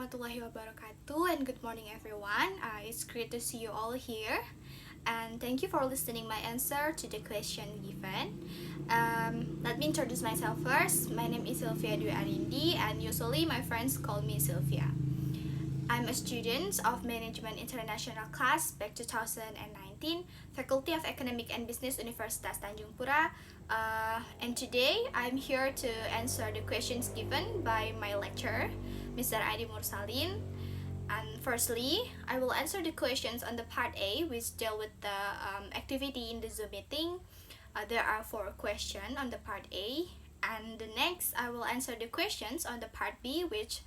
warahmatullahi wabarakatuh, and good morning everyone. It's great to see you all here, and thank you for listening my answer to the question given. Let me introduce myself first. My name is Silvia Arindi, and usually my friends call me Silvia. I'm a student of Management International class back 2019, Faculty of Economic and Business, Universitas Tanjung Pura, and today I'm here to answer the questions given by my lecturer, Mr. Adi Mursalin. And firstly, I will answer the questions on the part A, which deal with the activity in the Zoom meeting. There are 4 questions on the part A, and the next I will answer the questions on the part B, which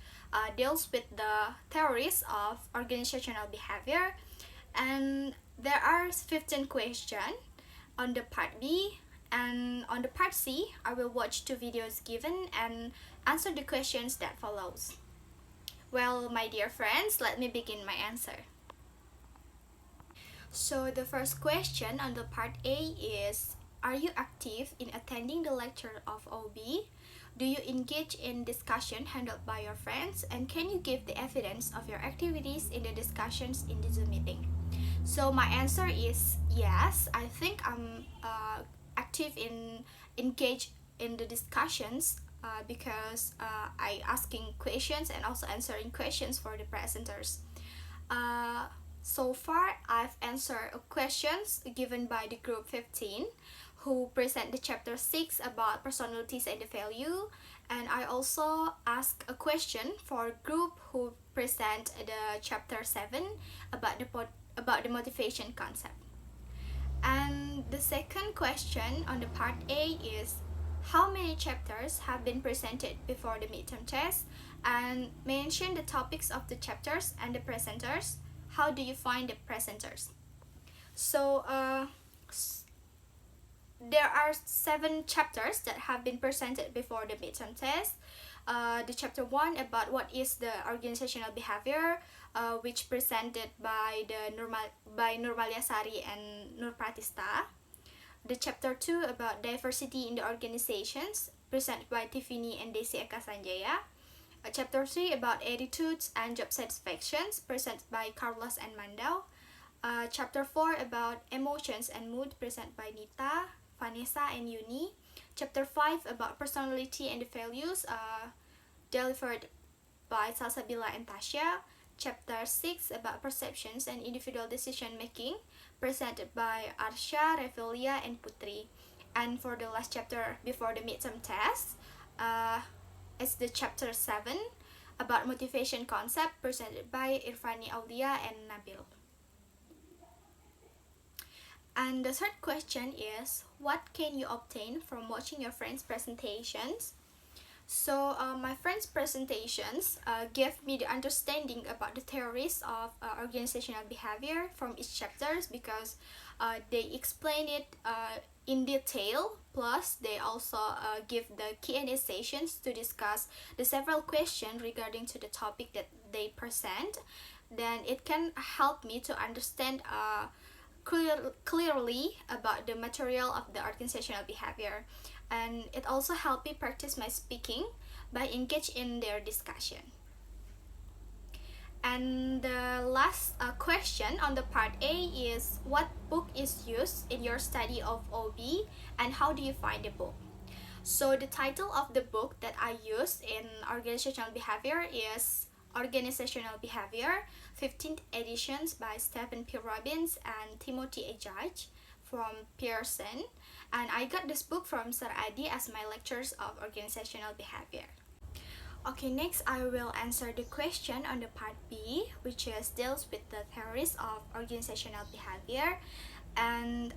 deals with the theories of organizational behavior. And there are 15 questions on the part B, and on the part C I will watch 2 videos given and answer the questions that follows. Well, my dear friends, let me begin my answer. So the first question on the part A is, are you active in attending the lecture of OB? Do you engage in discussion handled by your friends? And can you give the evidence of your activities in the discussions in the Zoom meeting? So my answer is yes. I think I'm active in engage in the discussions because I asking questions and also answering questions for the presenters. So far, I've answered questions given by the group 15 who present the chapter 6 about personalities and the value, and I also ask a question for group who present the chapter 7 about the motivation concept. And the second question on the part A is, how many chapters have been presented before the midterm test, and mention the topics of the chapters and the presenters. How do you find the presenters? So there are 7 chapters that have been presented before the midterm test. The chapter 1 about what is the organizational behavior, which presented by Nurmalia Sari and Nur Pratista. The chapter 2 about diversity in the organizations, presented by Tiffany and Desi Eka Sanjaya. Chapter 3 about attitudes and job satisfactions, presented by Carlos and Mandau. Chapter 4 about emotions and mood, presented by Nita, Vanessa and Yuni. Chapter 5 about personality and the values, delivered by Salsabila and Tasha. Chapter 6 about perceptions and individual decision making, presented by Arsha, Revelia and Putri. And for the last chapter before the midterm test, it's the chapter 7 about motivation concept, presented by Irfani Aulia and Nabil. And the third question is, what can you obtain from watching your friends' presentations? So my friends' presentations gave me the understanding about the theories of organizational behavior from each chapters, because they explain it in detail. Plus, they also give the Q&A sessions to discuss the several questions regarding to the topic that they present. Then it can help me to understand clearly about the material of the organizational behavior, and it also helped me practice my speaking by engaging in their discussion. And the last question on the part A is, what book is used in your study of OB and how do you find the book? So the title of the book that I used in organizational behavior is Organizational Behavior, 15th editions by Stephen P. Robbins and Timothy A. Judge from Pearson. And I got this book from Sir Adi as my lectures of organizational behavior. Okay, next I will answer the question on the part B, which deals with the theories of organizational behavior. And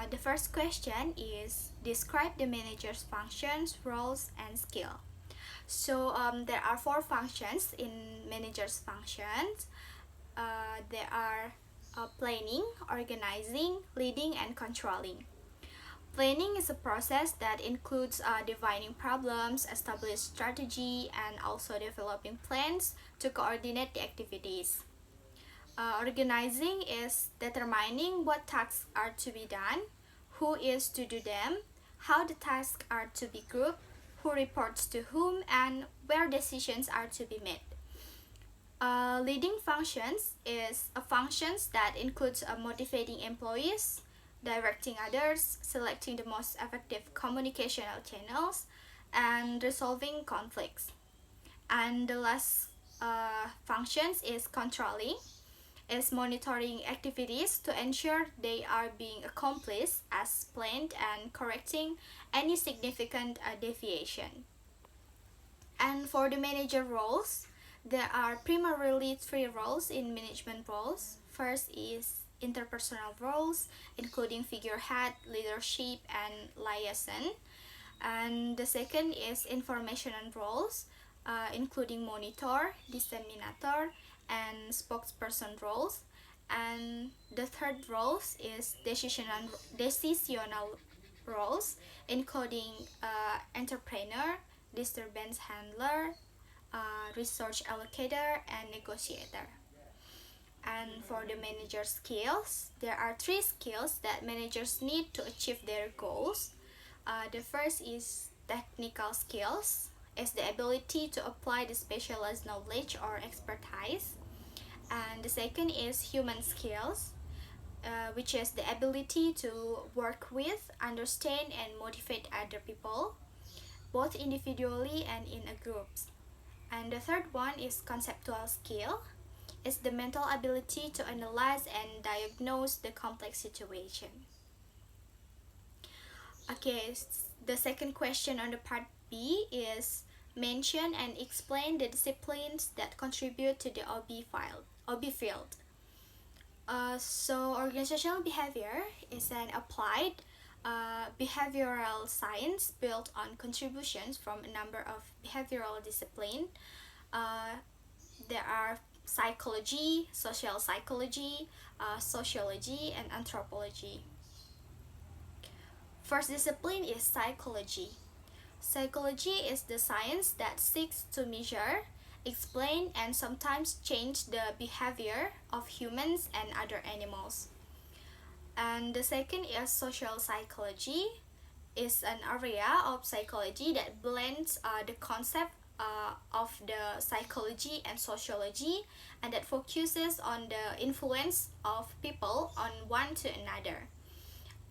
the first question is, describe the manager's functions, roles, and skill. So there are 4 functions in manager's functions. There are planning, organizing, leading, and controlling. Planning is a process that includes defining problems, establish strategy, and also developing plans to coordinate the activities. Organizing is determining what tasks are to be done, who is to do them, how the tasks are to be grouped, who reports to whom, and where decisions are to be made. Leading functions is a functions that includes motivating employees, directing others, selecting the most effective communicational channels, and resolving conflicts. And the last functions is controlling, is monitoring activities to ensure they are being accomplished as planned and correcting any significant deviation. And for the manager roles, there are primarily three roles in management roles. First is interpersonal roles, including figurehead, leadership, and liaison. And the second is informational roles, including monitor, disseminator, and spokesperson roles. And the third roles is decisional roles, including entrepreneur, disturbance handler, resource allocator, and negotiator. And for the manager skills, there are three skills that managers need to achieve their goals. The first is technical skills, is the ability to apply the specialized knowledge or expertise. And the second is human skills, which is the ability to work with, understand, and motivate other people, both individually and in a group. And the third one is conceptual skill, is the mental ability to analyze and diagnose the complex situation. Okay, the second question on the part B is mention and explain the disciplines that contribute to the OB field. So organizational behavior is an applied behavioral science built on contributions from a number of behavioral disciplines. There are psychology, social psychology, sociology, and anthropology. First discipline is psychology. Psychology is the science that seeks to measure, explain, and sometimes change the behavior of humans and other animals. And the second is social psychology, is an area of psychology that blends the concept of the psychology and sociology, and that focuses on the influence of people on one to another.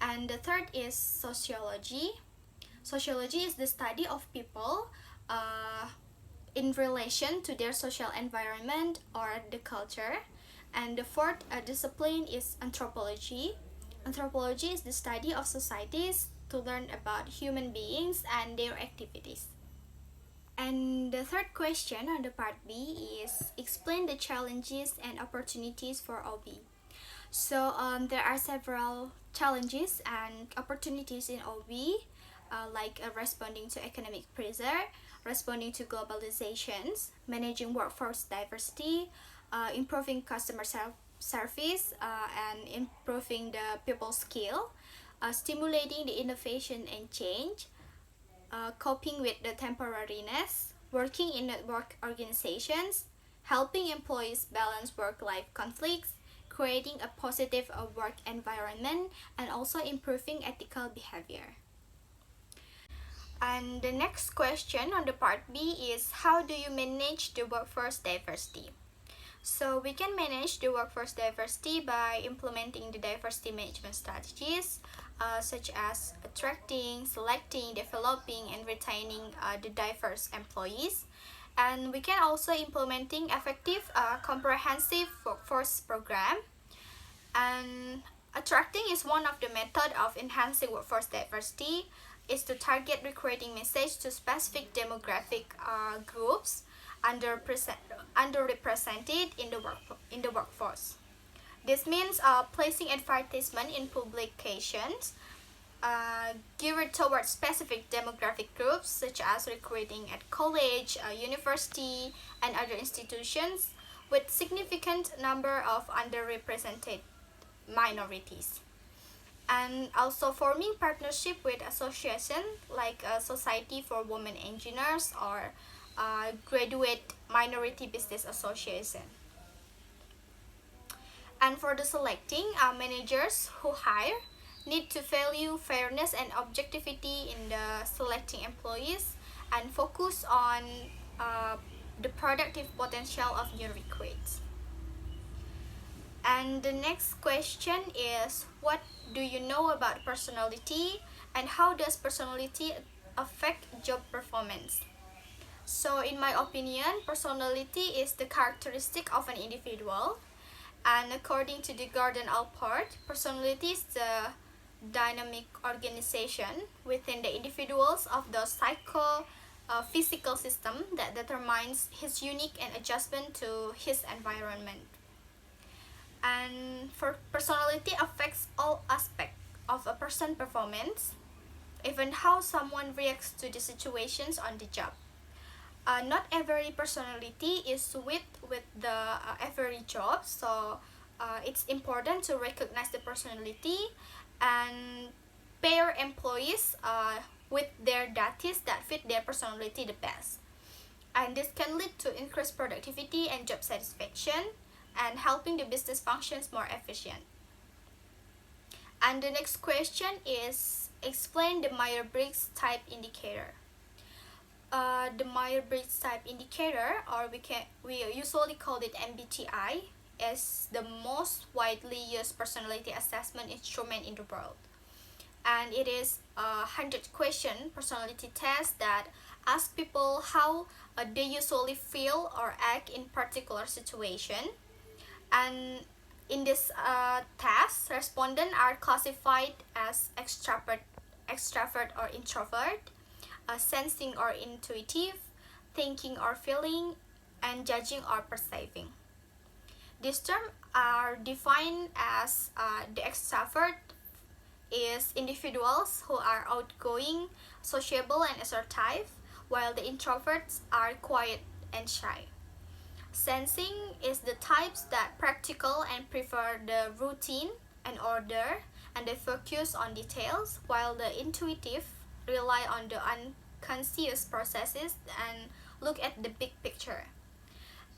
And the third is sociology. Sociology is the study of people in relation to their social environment or the culture. And the fourth discipline is anthropology. Anthropology is the study of societies to learn about human beings and their activities. And the third question on the part B is explain the challenges and opportunities for OB. So there are several challenges and opportunities in OB, like responding to economic pressure, responding to globalizations, managing workforce diversity, improving customer service, and improving the people skill, stimulating the innovation and change, coping with the temporariness, working in network organizations, helping employees balance work-life conflicts, creating a positive work environment, and also improving ethical behavior. And the next question on the part B is how do you manage the workforce diversity? So we can manage the workforce diversity by implementing the diversity management strategies, such as attracting, selecting, developing, and retaining the diverse employees. And we can also implementing effective comprehensive workforce program. And attracting is one of the method of enhancing workforce diversity, is to target recruiting message to specific demographic groups underrepresented in the workforce. This means placing advertisement in publications geared towards specific demographic groups, such as recruiting at college, university, and other institutions with significant number of underrepresented minorities. And also forming partnership with association like Society for Women Engineers or Graduate Minority Business Association. And for the selecting, managers who hire need to value fairness and objectivity in the selecting employees and focus on the productive potential of new recruits. And the next question is, what do you know about personality and how does personality affect job performance? So in my opinion, personality is the characteristic of an individual, and according to the Gordon Allport, personality is the dynamic organization within the individuals of the physical system that determines his unique and adjustment to his environment. And for personality affects all aspects of a person's performance, even how someone reacts to the situations on the job. Not every personality is with the every job, so it's important to recognize the personality and pair employees with their duties that fit their personality the best. And this can lead to increased productivity and job satisfaction and helping the business functions more efficient. And the next question is, explain the Myers-Briggs type indicator. The Myers-Briggs type indicator, or we usually call it MBTI, is the most widely used personality assessment instrument in the world. And it is a 100-question personality test that asks people how they usually feel or act in particular situation. And in this test, respondents are classified as extrovert or introvert, sensing or intuitive, thinking or feeling, and judging or perceiving. These terms are defined as the extrovert is individuals who are outgoing, sociable, and assertive, while the introverts are quiet and shy. Sensing is the types that practical and prefer the routine and order, and they focus on details, while the intuitive rely on the unconscious processes and look at the big picture.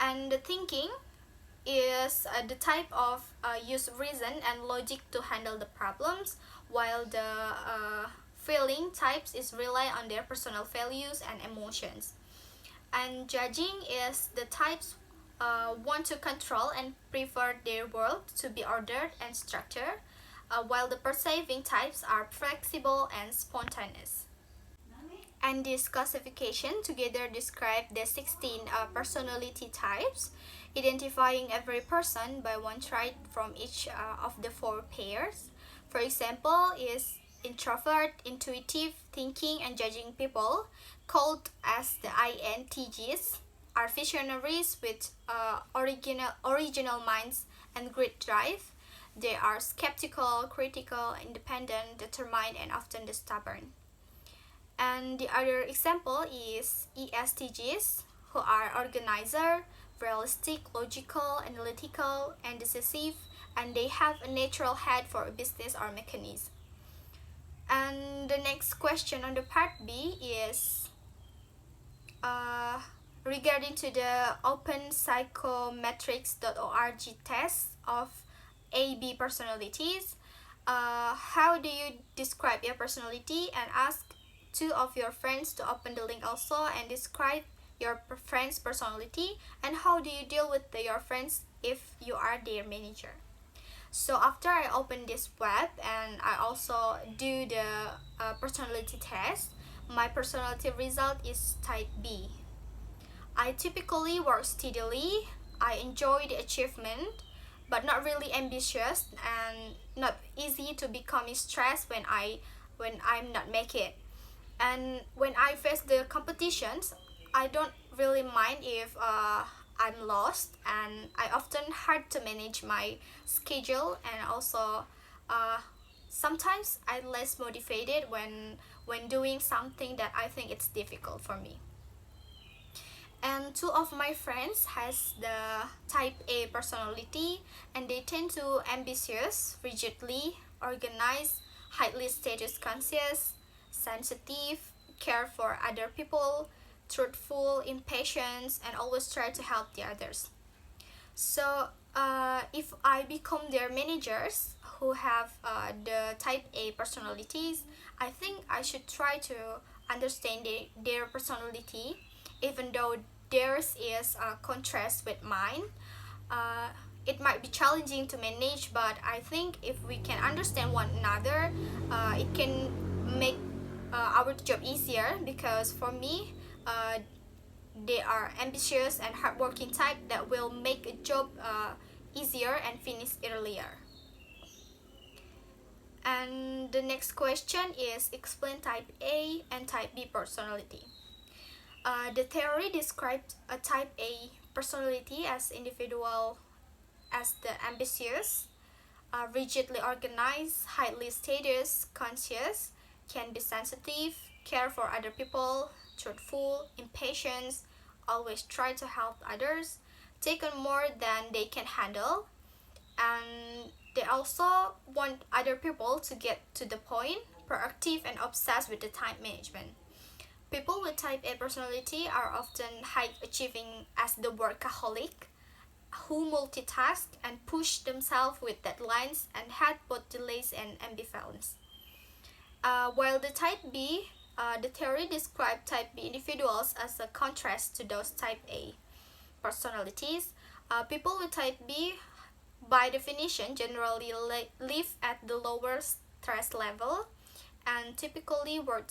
And the thinking is the type of use reason and logic to handle the problems, while the feeling types is rely on their personal values and emotions. And judging is the types want to control and prefer their world to be ordered and structured, while the perceiving types are flexible and spontaneous. And this classification together describe the 16 personality types, identifying every person by one trait from each of the four pairs. For example, is introvert, intuitive, thinking, and judging people, called as the INTJs, are visionaries with original minds and great drive. They are skeptical, critical, independent, determined, and often stubborn. And the other example is ESTJs, who are organizer, realistic, logical, analytical, and decisive, and they have a natural head for a business or mechanism. And the next question on the part B is regarding to the open psychometrics.org test of AB personalities. How do you describe your personality, and ask two of your friends to open the link also and describe your friend's personality, and how do you deal with your friends if you are their manager. So after I open this web and I also do the personality test, my personality result is type B. I typically work steadily, I enjoy the achievement, but not really ambitious, and not easy to become stressed when I'm not make it. And when I face the competitions, I don't really mind if I'm lost, and I often hard to manage my schedule, and also sometimes I'm less motivated when doing something that I think it's difficult for me. And two of my friends has the type A personality, and they tend to ambitious, rigidly organized, highly status conscious, sensitive, care for other people, truthful, impatient, and always try to help the others. So if I become their managers who have the type A personalities, I think I should try to understand their personality, even though theirs is a contrast with mine. Uh, it might be challenging to manage, but I think if we can understand one another, it can make our job easier. Because for me, they are ambitious and hardworking type that will make a job easier and finish earlier. And the next question is explain type A and type B personality. The theory describes a type A personality as individual as the ambitious, rigidly organized, highly status conscious, can be sensitive, care for other people, truthful, impatient, always try to help others, take on more than they can handle, and they also want other people to get to the point, proactive and obsessed with the time management. People with type A personality are often high achieving as the workaholic, who multitask and push themselves with deadlines and had both delays and ambivalence. While the type B, the theory described type B individuals as a contrast to those type A personalities. People with type B, by definition, generally live at the lower stress level and typically work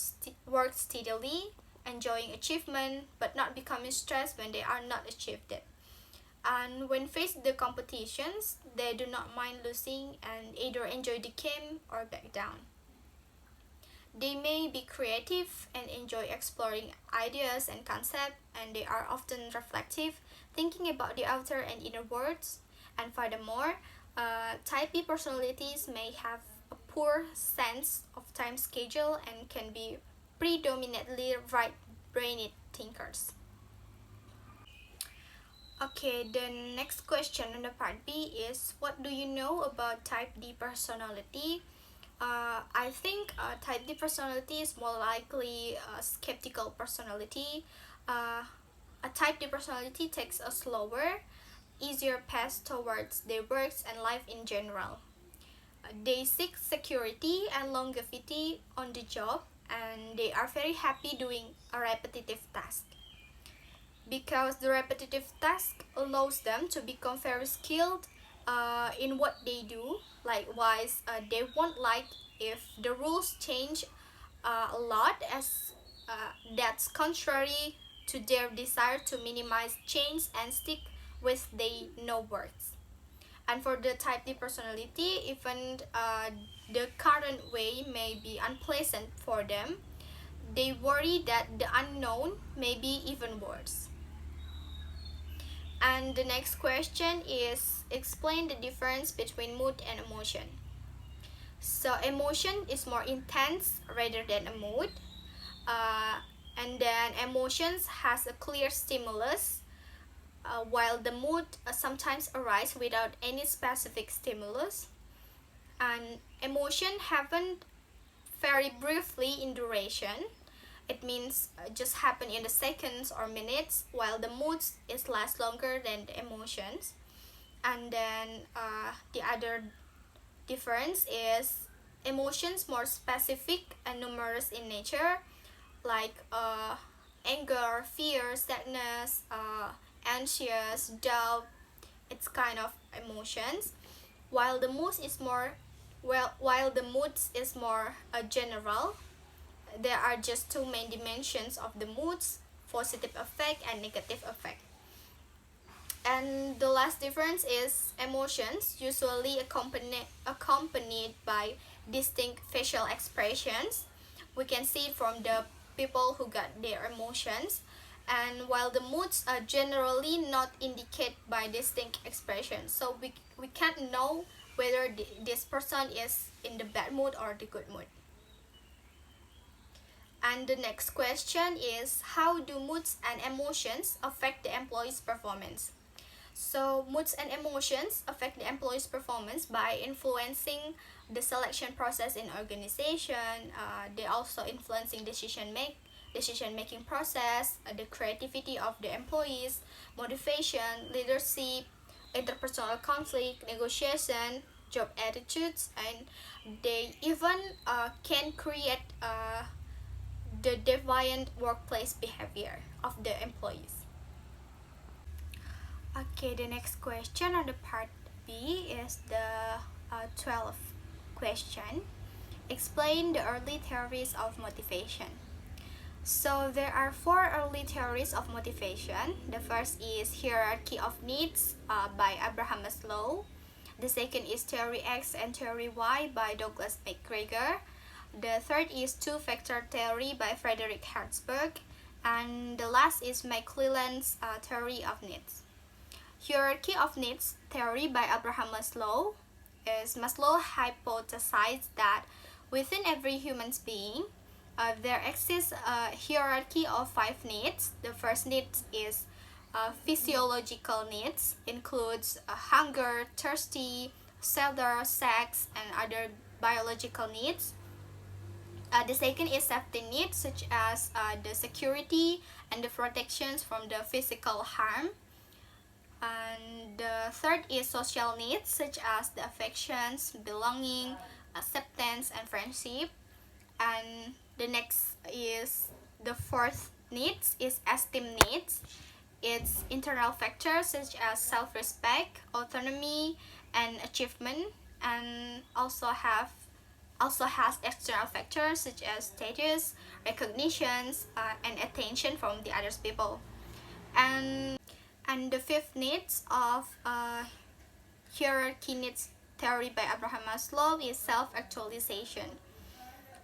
steadily, enjoying achievement but not becoming stressed when they are not achieved it. And when faced the competitions, they do not mind losing and either enjoy the game or back down. They may be creative and enjoy exploring ideas and concepts, and they are often reflective, thinking about the outer and inner worlds. And furthermore, type B personalities may have a poor sense of time schedule and can be predominantly right-brained thinkers. Okay, the next question on the part B is what do you know about type D personality? I think type D personality is more likely a skeptical personality. Uh, a type D personality takes a slower, easier path towards their works and life in general. They seek security and longevity on the job, and they are very happy doing a repetitive task. Because the repetitive task allows them to become very skilled in what they do. Likewise, they won't like if the rules change a lot, as that's contrary to their desire to minimize change and stick with they know words. And for the type D personality, even the current way may be unpleasant for them, they worry that the unknown may be even worse. And the next question is explain the difference between mood and emotion. So emotion is more intense rather than a mood. And then emotions has a clear stimulus, while the mood sometimes arise without any specific stimulus. And emotion happen very briefly in duration. It means just happen in the seconds or minutes, while the moods is last longer than the emotions. And then the other difference is emotions more specific and numerous in nature, like anger, fear, sadness, anxious, doubt. It's kind of emotions, while the moods is more general. There are just two main dimensions of the moods, positive effect and negative effect. And the last difference is emotions usually accompanied by distinct facial expressions. We can see it from the people who got their emotions. And while the moods are generally not indicated by distinct expressions, so we can't know whether this person is in the bad mood or the good mood. And the next question is how do moods and emotions affect the employee's performance? So moods and emotions affect the employee's performance by influencing the selection process in organization. They also influencing decision making process, the creativity of the employees, motivation, leadership, interpersonal conflict, negotiation, job attitudes, and they even can create the deviant workplace behavior of the employees. Okay, the next question on the part B is the 12th question. Explain the early theories of motivation. So there are four early theories of motivation. The first is hierarchy of needs by Abraham Maslow. The second is theory X and theory Y by Douglas McGregor. The third is two-factor theory by Frederick Herzberg. And the last is McClelland's theory of needs. Hierarchy of needs theory by Abraham Maslow is Maslow hypothesized that within every human being, there exists a hierarchy of five needs. The first need is physiological needs, includes hunger, thirsty, shelter, sex, and other biological needs. The second is safety needs, such as the security and the protections from the physical harm. And the third is social needs, such as the affections, belonging, acceptance, and friendship. And the next is the fourth needs is esteem needs. It's internal factors such as self-respect, autonomy, and achievement, and also has external factors such as status, recognitions, and attention from the other people. And the fifth needs of hierarchy needs theory by Abraham Maslow is self-actualization.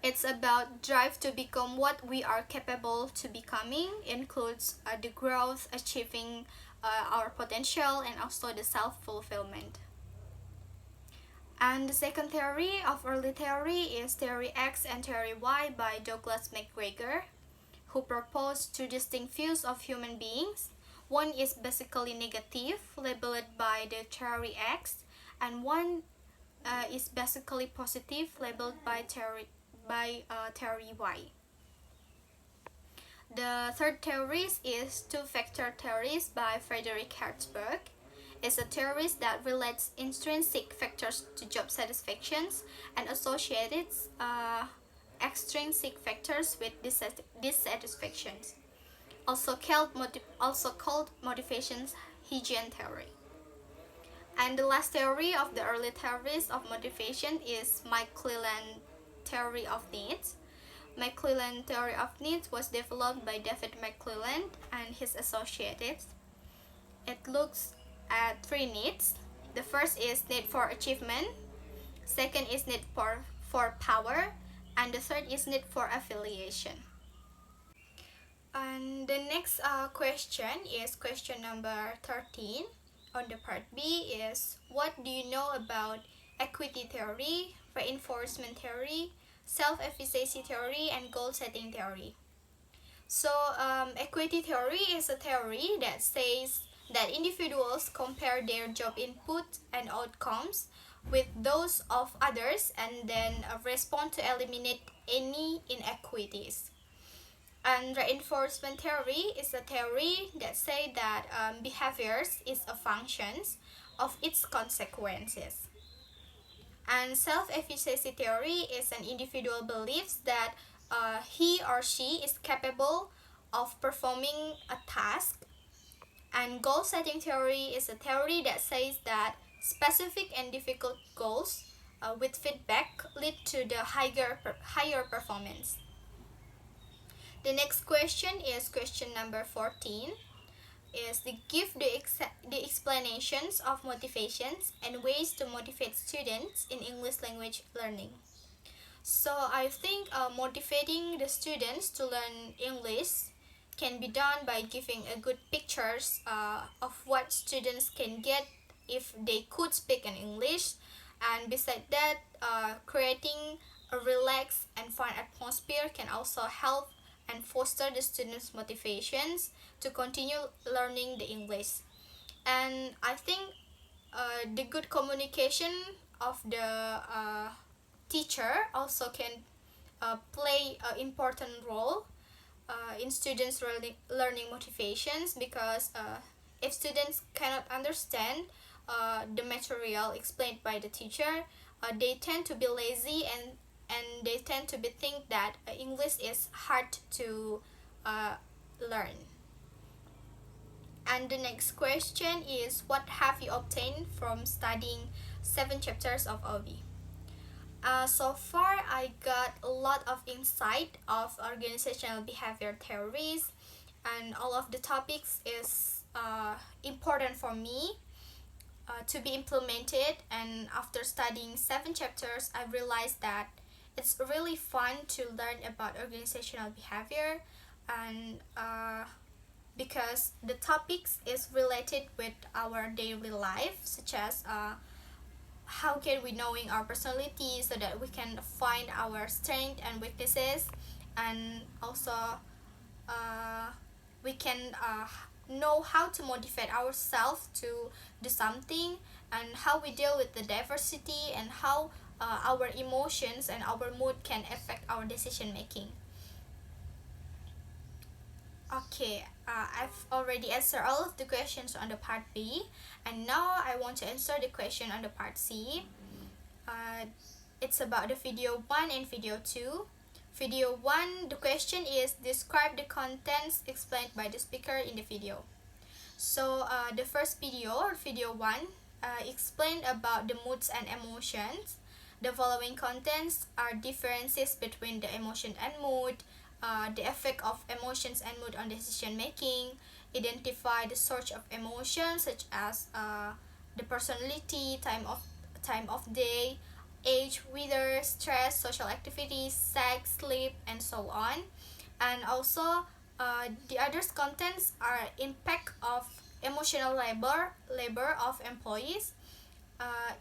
It's about drive to become what we are capable to becoming, includes the growth, achieving our potential, and also the self-fulfillment. And the second theory of early theory is theory X and theory Y by Douglas McGregor, who proposed two distinct views of human beings. One is basically negative, labeled by the theory X, and one is basically positive, labeled by theory Y. The third theory is two-factor theories by Frederick Herzberg. It's a theory that relates intrinsic factors to job satisfactions and associated extrinsic factors with dissatisfactions, also called motivations hygiene theory. And the last theory of the early theories of motivation is McClelland theory of needs. McClelland theory of needs was developed by David McClelland and his associates. It looks at three needs. The first is need for achievement, second is need for power, and the third is need for affiliation. And the next question is question number 13 on the part B is what do you know about equity theory, reinforcement theory, self-efficacy theory, and goal setting theory? So equity theory is a theory that says that individuals compare their job input and outcomes with those of others and then respond to eliminate any inequities. And reinforcement theory is a theory that says that behaviors is a function of its consequences. And self-efficacy theory is an individual believes that he or she is capable of performing a task. And goal setting theory is a theory that says that specific and difficult goals with feedback lead to the higher performance. The next question is question number 14 is to give the explanations of motivations and ways to motivate students in English language learning. So I think motivating the students to learn English can be done by giving a good pictures of what students can get if they could speak in English, and besides that, creating a relaxed and fun atmosphere can also help and foster the students' motivations to continue learning the English. And I think the good communication of the teacher also can play an important role in students' learning motivations, because if students cannot understand the material explained by the teacher, they tend to be lazy and they tend to be think that English is hard to learn. And the next question is, what have you obtained from studying 7 chapters of OB? So far, I got a lot of insight of organizational behavior theories, and all of the topics is important for me to be implemented. And after studying 7 chapters, I realized that it's really fun to learn about organizational behavior, and because the topics is related with our daily life, such as how can we knowing our personality so that we can find our strength and weaknesses, and also uh, we can know how to motivate ourselves to do something, and how we deal with the diversity, and how our emotions and our mood can affect our decision making. Okay, I've already answered all of the questions on the part B, and now I want to answer the question on the part C. Uh, it's about the video 1 and video 2. Video 1, the question is, describe the contents explained by the speaker in the video. So the first video, or video 1, explained about the moods and emotions. The following contents are differences between the emotion and mood, the effect of emotions and mood on decision making, identify the source of emotions such as the personality, time of day, age, weather, stress, social activities, sex, sleep, and so on. And also the others contents are impact of emotional labor of employees,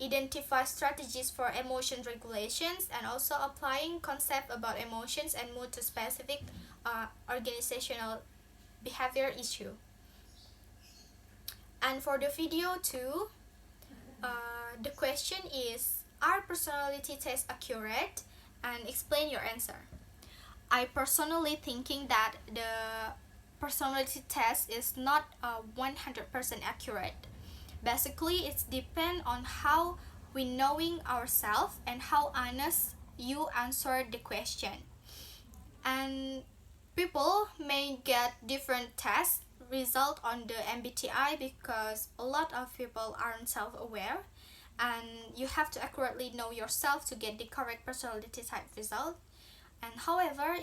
identify strategies for emotion regulations, and also applying concept about emotions and mood to specific organizational behavior issue. And for the video 2, the question is, are personality tests accurate? And explain your answer. I personally thinking that the personality test is not 100% accurate. Basically, it's depend on how we knowing ourselves and how honest you answer the question. And people may get different test result on the MBTI because a lot of people aren't self-aware, and you have to accurately know yourself to get the correct personality type result. And however,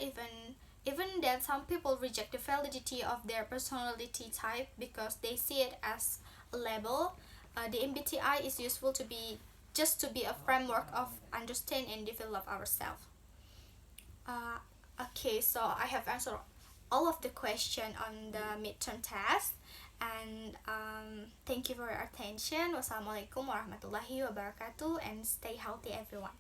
even then, some people reject the validity of their personality type because they see it as a label. The MBTI is useful to be just to be a framework of understand and develop ourselves. uh, okay, so I have answered all of the question on the midterm test, and thank you for your attention. Wassalamualaikum warahmatullahi wabarakatuh, and stay healthy everyone.